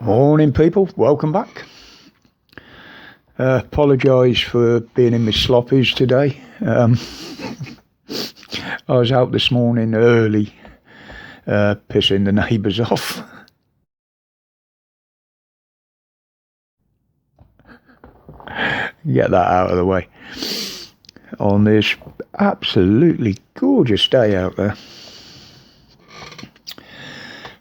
Morning, people. Welcome back. Apologise for being in my sloppies today. I was out this morning early, pissing the neighbours off. Get that out of the way. On this absolutely gorgeous day out there.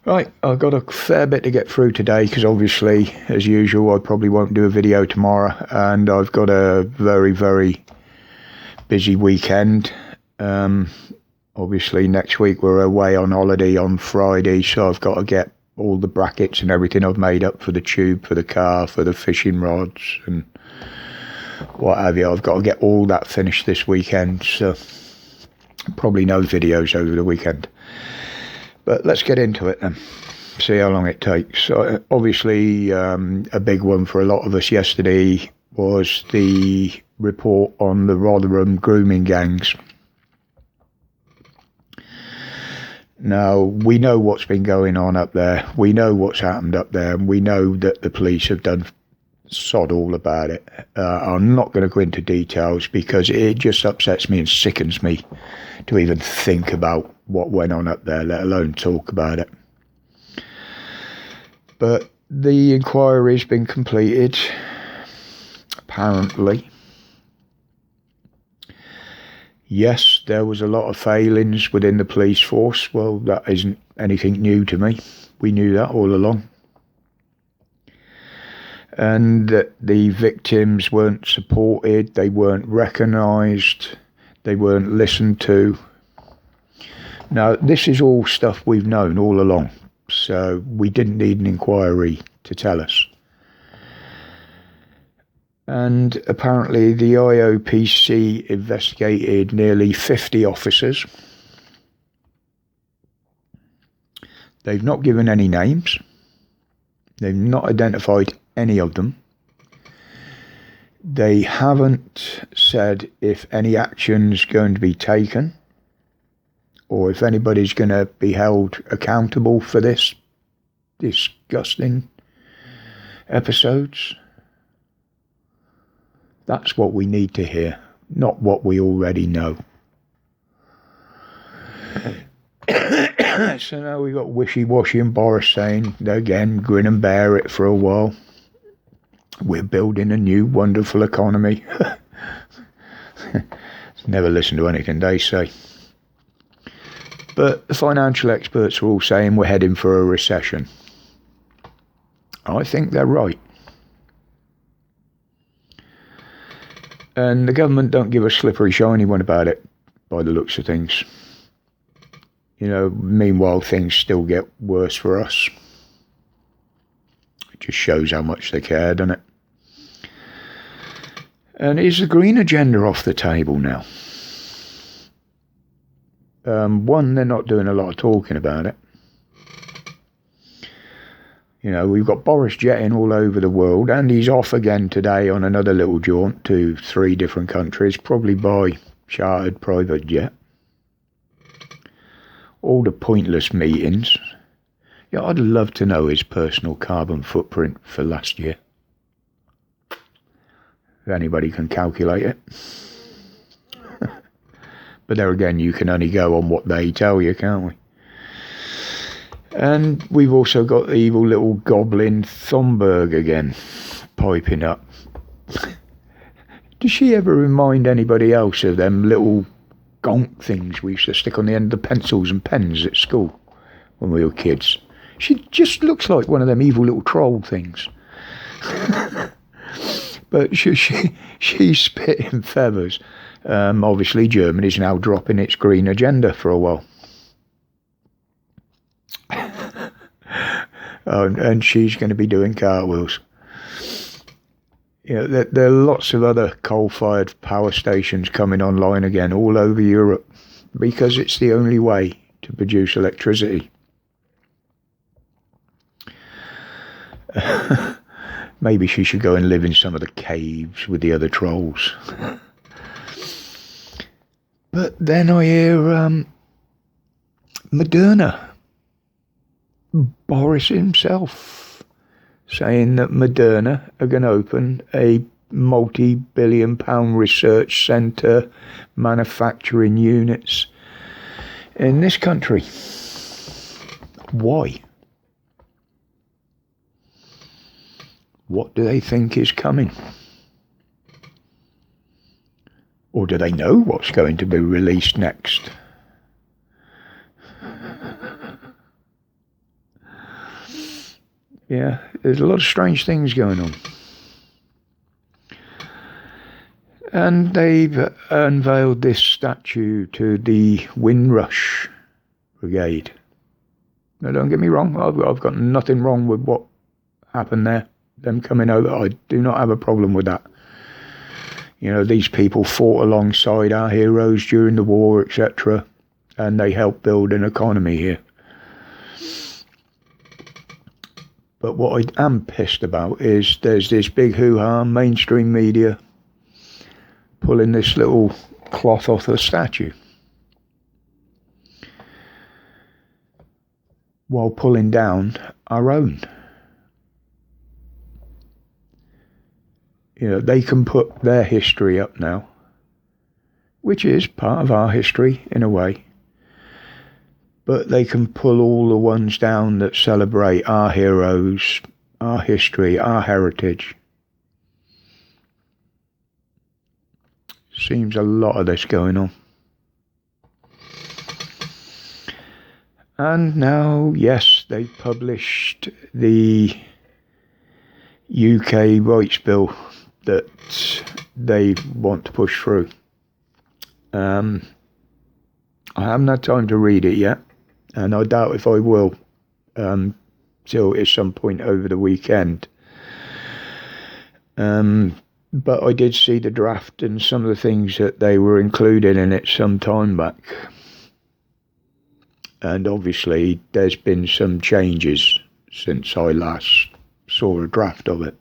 Right, I've got a fair bit to get through today because obviously, as usual, I probably won't do a video tomorrow, and I've got a very, very busy weekend. Obviously, next week we're away on holiday on Friday, so I've got to get all the brackets and everything I've made up for the tube, for the car, for the fishing rods and what have you. I've got to get all that finished this weekend, so probably no videos over the weekend. But let's get into it then, see how long it takes. So obviously, a big one for a lot of us yesterday was the report on the Rotherham grooming gangs. Now, we know what's been going on up there. We know what's happened up there, and we know that the police have done sod all about it. I'm not going to go into details because it just upsets me and sickens me to even think about what went on up there, let alone talk about it. But the inquiry's been completed, apparently. Yes, there was a lot of failings within the police force. Well, that isn't anything new to me. We knew that all along. And that the victims weren't supported, they weren't recognised, they weren't listened to. Now, this is all stuff we've known all along, so we didn't need an inquiry to tell us. And apparently the IOPC investigated nearly 50 officers. They've not given any names. They've not identified any of them. They haven't said if any action's going to be taken or if anybody's going to be held accountable for this disgusting episodes. That's what we need to hear, not what we already know. So now we've got wishy-washy and Boris saying, again, grin and bear it for a while. We're building a new wonderful economy. Never listen to anything they say. But the financial experts are all saying we're heading for a recession. I think they're right. And the government don't give a slippery shiny one about it, by the looks of things. You know, meanwhile, things still get worse for us. It just shows how much they care, doesn't it? And is the green agenda off the table now? One, they're not doing a lot of talking about it. You know, we've got Boris jetting all over the world, and he's off again today on another little jaunt to 3 different countries, probably by chartered private jet. All the pointless meetings. Yeah, I'd love to know his personal carbon footprint for last year. If anybody can calculate it. But there again, you can only go on what they tell you, can't we? And we've also got the evil little goblin Thunberg again, piping up. Does she ever remind anybody else of them little gonk things we used to stick on the end of the pencils and pens at school when we were kids? She just looks like one of them evil little troll things. But she's spitting feathers. Obviously, Germany's now dropping its green agenda for a while. And she's going to be doing cartwheels. You know, there are lots of other coal-fired power stations coming online again all over Europe because it's the only way to produce electricity. Maybe she should go and live in some of the caves with the other trolls. But then I hear Moderna. Boris himself saying that Moderna are going to open a multi-billion-pound research centre manufacturing units in this country. Why? What do they think is coming? Or do they know what's going to be released next? Yeah, there's a lot of strange things going on. And they've unveiled this statue to the Windrush Brigade. Now, don't get me wrong, I've got nothing wrong with what happened there. Them coming over, I do not have a problem with that. You know, these people fought alongside our heroes during the war, etc., and they helped build an economy here. But what I am pissed about is there's this big hoo-ha, mainstream media, pulling this little cloth off the statue, while pulling down our own. You know, they can put their history up now, which is part of our history in a way. But they can pull all the ones down that celebrate our heroes, our history, our heritage. Seems a lot of this going on. And now, yes, they published the UK rights bill that they want to push through. I haven't had time to read it yet, and I doubt if I will till at some point over the weekend. But I did see the draft and some of the things that they were including in it some time back. And obviously there's been some changes since I last saw a draft of it.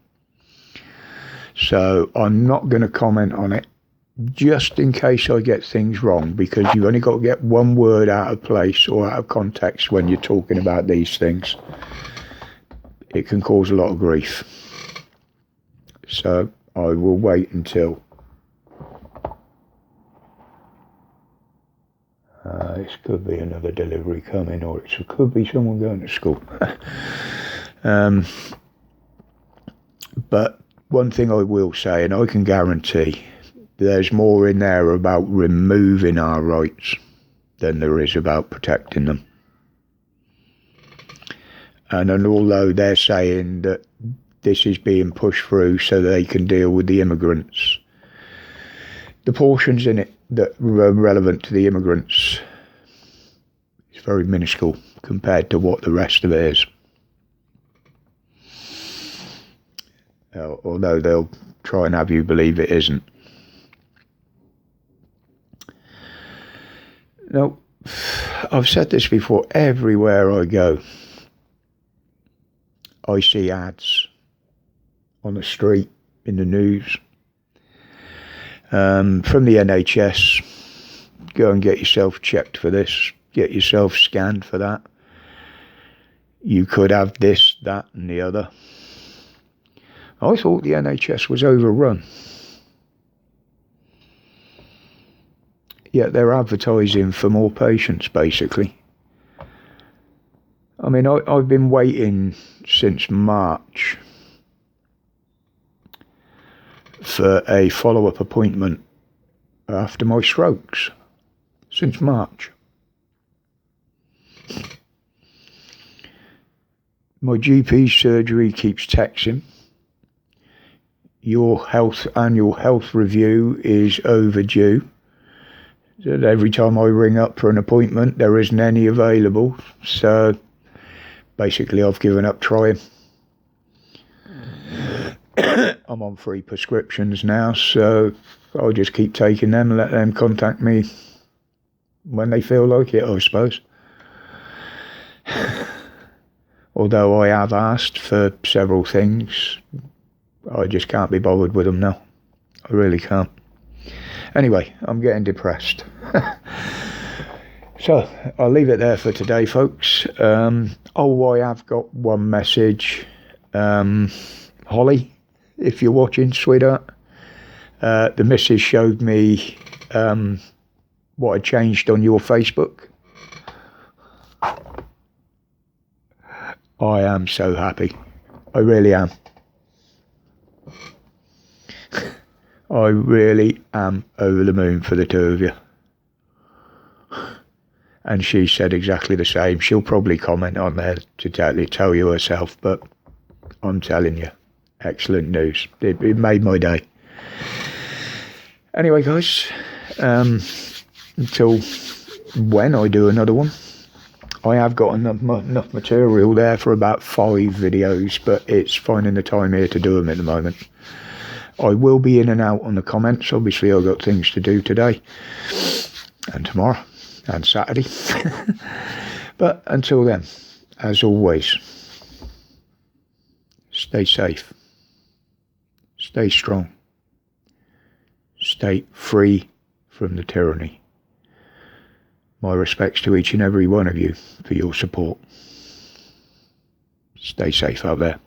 So I'm not going to comment on it, just in case I get things wrong, because you've only got to get one word out of place or out of context when you're talking about these things. It can cause a lot of grief. So I will wait until this could be another delivery coming, or it could be someone going to school. But one thing I will say, and I can guarantee, there's more in there about removing our rights than there is about protecting them. And although they're saying that this is being pushed through so they can deal with the immigrants, the portions in it that are relevant to the immigrants is very minuscule compared to what the rest of it is. Although they'll try and have you believe it isn't. Now, I've said this before, everywhere I go, I see ads on the street, in the news, from the NHS. Go and get yourself checked for this, get yourself scanned for that. You could have this, that and the other. I thought the NHS was overrun. Yet they're advertising for more patients, basically. I mean, I've been waiting since March for a follow-up appointment after my strokes. Since March. My GP surgery keeps texting. Your annual health review is overdue. So every time I ring up for an appointment, there isn't any available. So basically, I've given up trying. I'm on free prescriptions now, so I'll just keep taking them and let them contact me when they feel like it, I suppose. Although I have asked for several things, I just can't be bothered with them now. I really can't. Anyway, I'm getting depressed. So, I'll leave it there for today, folks. I have got one message, Holly, if you're watching, sweetheart, the missus showed me what had changed on your Facebook. I am so happy. I really am. I really am over the moon for the two of you. And she said exactly the same. She'll probably comment on there to tell you herself, but I'm telling you, excellent news. It made my day. Anyway, guys, until when I do another one, I have got enough material there for about 5 videos, but it's finding the time here to do them at the moment. I will be in and out on the comments. Obviously, I've got things to do today and tomorrow and Saturday. But until then, as always, stay safe, stay strong, stay free from the tyranny. My respects to each and every one of you for your support. Stay safe out there.